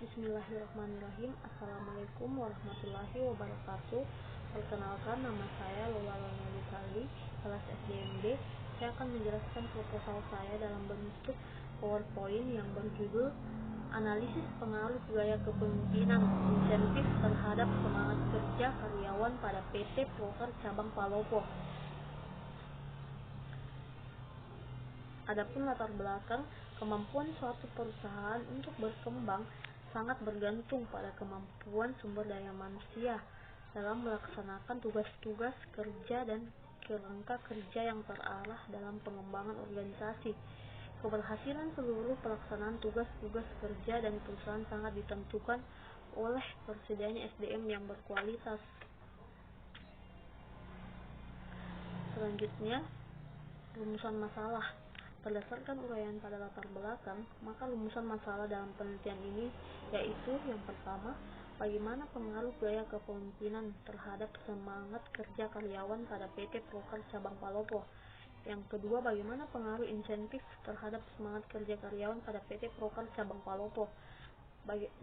Bismillahirrahmanirrahim. Assalamualaikum warahmatullahi wabarakatuh. Perkenalkan, nama saya Lola Lonelitali, kelas SDMD. Saya akan menjelaskan proposal saya dalam bentuk PowerPoint yang berjudul Analisis Pengaruh Gaya Kepemimpinan Insentif Terhadap Semangat Kerja Karyawan pada PT Proker Cabang Palopo. Adapun latar belakang, kemampuan suatu perusahaan untuk berkembang sangat bergantung pada kemampuan sumber daya manusia dalam melaksanakan tugas-tugas kerja dan kerangka kerja yang terarah dalam pengembangan organisasi. Keberhasilan seluruh pelaksanaan tugas-tugas kerja dan perusahaan sangat ditentukan oleh tersedianya SDM yang berkualitas. Selanjutnya, rumusan masalah. Berdasarkan uraian pada latar belakang, maka rumusan masalah dalam penelitian ini yaitu yang pertama, bagaimana pengaruh gaya kepemimpinan terhadap semangat kerja karyawan pada PT Proker Cabang Palopo. Yang kedua, bagaimana pengaruh insentif terhadap semangat kerja karyawan pada PT Proker Cabang Palopo.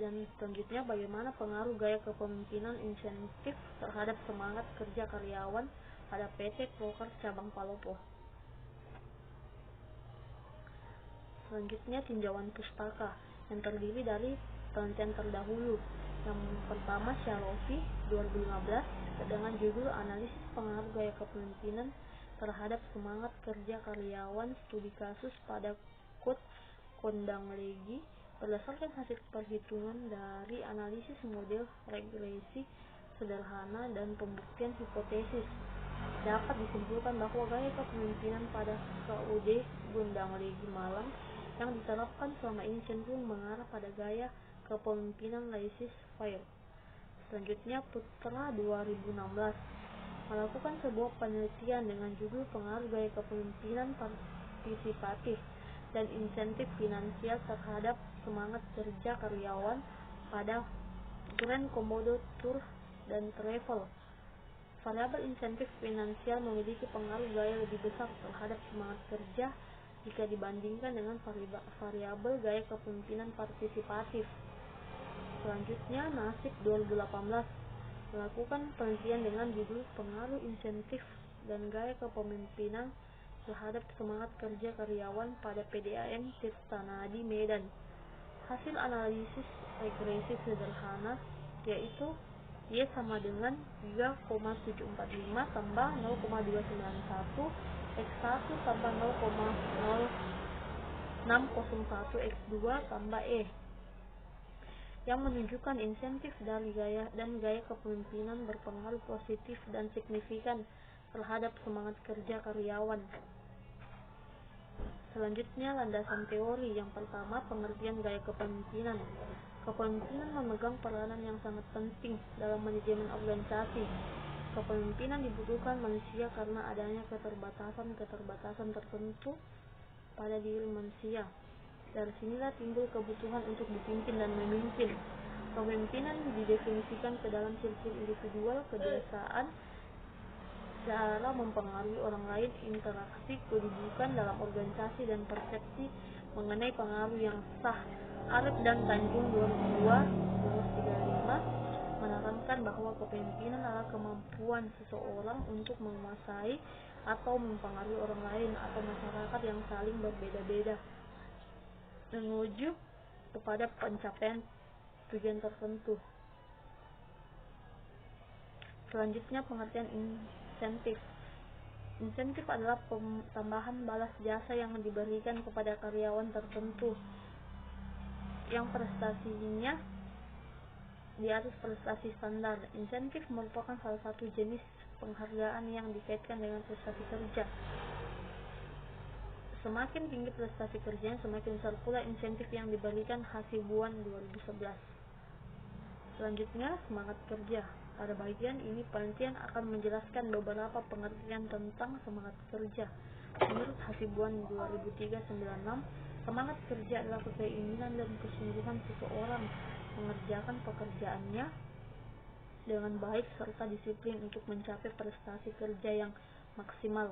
Dan selanjutnya, bagaimana pengaruh gaya kepemimpinan insentif terhadap semangat kerja karyawan pada PT Proker Cabang Palopo. Selanjutnya, tinjauan pustaka yang terdiri dari penelitian terdahulu. Yang pertama, Sharofi 2015 dengan judul Analisis Pengaruh Gaya Kepemimpinan Terhadap Semangat Kerja Karyawan Studi Kasus pada Kut Kondang Legi berdasarkan hasil perhitungan dari analisis model regresi sederhana dan pembuktian hipotesis. Dapat disimpulkan bahwa gaya kepemimpinan pada KUD Gondang Legi Malang yang diterapkan selama ini cenderung mengarah pada gaya kepemimpinan laissez-faire. Selanjutnya, Putra 2016 melakukan sebuah penelitian dengan judul Pengaruh Gaya Kepemimpinan Partisipatif dan Insentif Finansial Terhadap Semangat Kerja Karyawan pada Grand Komodo Tour dan Travel. Variabel insentif finansial memiliki pengaruh gaya lebih besar terhadap semangat kerja jika dibandingkan dengan variabel gaya kepemimpinan partisipatif. Selanjutnya, Nasib 2018 melakukan penelitian dengan judul Pengaruh Insentif dan Gaya Kepemimpinan Terhadap Semangat Kerja Karyawan pada PDAM Tirtanadi Medan. Hasil analisis regresi sederhana yaitu Y sama dengan 3,745 tambah 0,291 X1 tambah 0,0601 X2 tambah E yang menunjukkan insentif dari gaya dan gaya kepemimpinan berpengaruh positif dan signifikan terhadap semangat kerja karyawan. Selanjutnya, landasan teori. Yang pertama, pengertian gaya kepemimpinan. Kepemimpinan memegang peranan yang sangat penting dalam manajemen organisasi. Kepemimpinan dibutuhkan manusia karena adanya keterbatasan tertentu pada diri manusia. Dari sinilah timbul kebutuhan untuk dipimpin dan memimpin. Kepemimpinan didefinisikan ke dalam ciri-ciri individual, kedewasaan, cara mempengaruhi orang lain, interaksi, kedudukan dalam organisasi, dan persepsi mengenai pengaruh yang sah. Arif dan Tanjung 2002-35 menerangkan bahwa kepemimpinan adalah kemampuan seseorang untuk menguasai atau mempengaruhi orang lain atau masyarakat yang saling berbeda-beda menuju kepada pencapaian tujuan tertentu. Selanjutnya, pengertian insentif. Insentif adalah tambahan balas jasa yang diberikan kepada karyawan tertentu yang prestasinya di atas prestasi standar. Insentif merupakan salah satu jenis penghargaan yang dikaitkan dengan prestasi kerja. Semakin tinggi prestasi kerjanya, semakin besar pula insentif yang diberikan. Hasibuan 2011. Selanjutnya, semangat kerja. Pada bagian ini, penelitian akan menjelaskan beberapa pengertian tentang semangat kerja. Menurut Hasibuan 2003-96, semangat kerja adalah keinginan dan kesungguhan seseorang mengerjakan pekerjaannya dengan baik serta disiplin untuk mencapai prestasi kerja yang maksimal.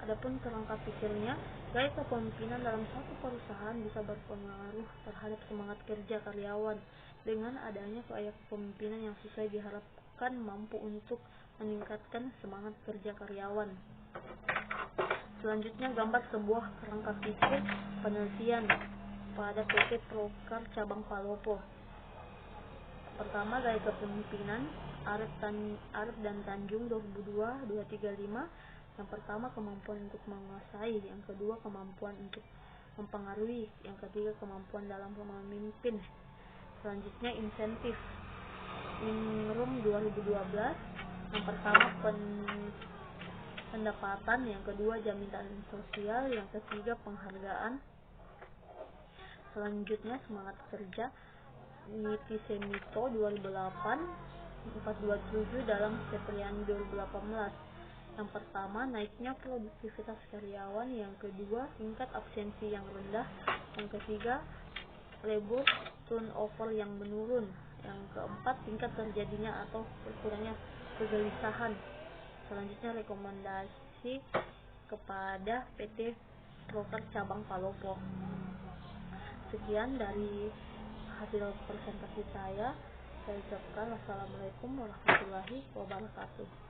Adapun kerangka pikirnya, gaya kepemimpinan dalam suatu perusahaan bisa berpengaruh terhadap semangat kerja karyawan. Dengan adanya gaya kepemimpinan yang sesuai diharapkan mampu untuk meningkatkan semangat kerja karyawan. Selanjutnya gambar sebuah kerangka pikir penelitian pada PT Prokar Cabang Palopo. Pertama, gaya kepemimpinan Arif dan Tanjung 2002-235. Yang pertama, kemampuan untuk menguasai. Yang kedua, kemampuan untuk mempengaruhi. Yang ketiga, kemampuan dalam memimpin. Selanjutnya, insentif Ingrum 2012. Yang pertama, pendapatan. Yang kedua, jaminan sosial. Yang ketiga, penghargaan. Selanjutnya, semangat kerja Niti Semito 2008, 427 dalam Sepriani 2018. Yang pertama, naiknya produktivitas karyawan. Yang kedua, tingkat absensi yang rendah. Yang ketiga, labor turnover yang menurun. Yang keempat, tingkat terjadinya atau berkurangnya kegelisahan. Selanjutnya, rekomendasi kepada PT Prokar Cabang Palopo. Sekian dari hasil presentasi saya ucapkan wassalamualaikum warahmatullahi wabarakatuh.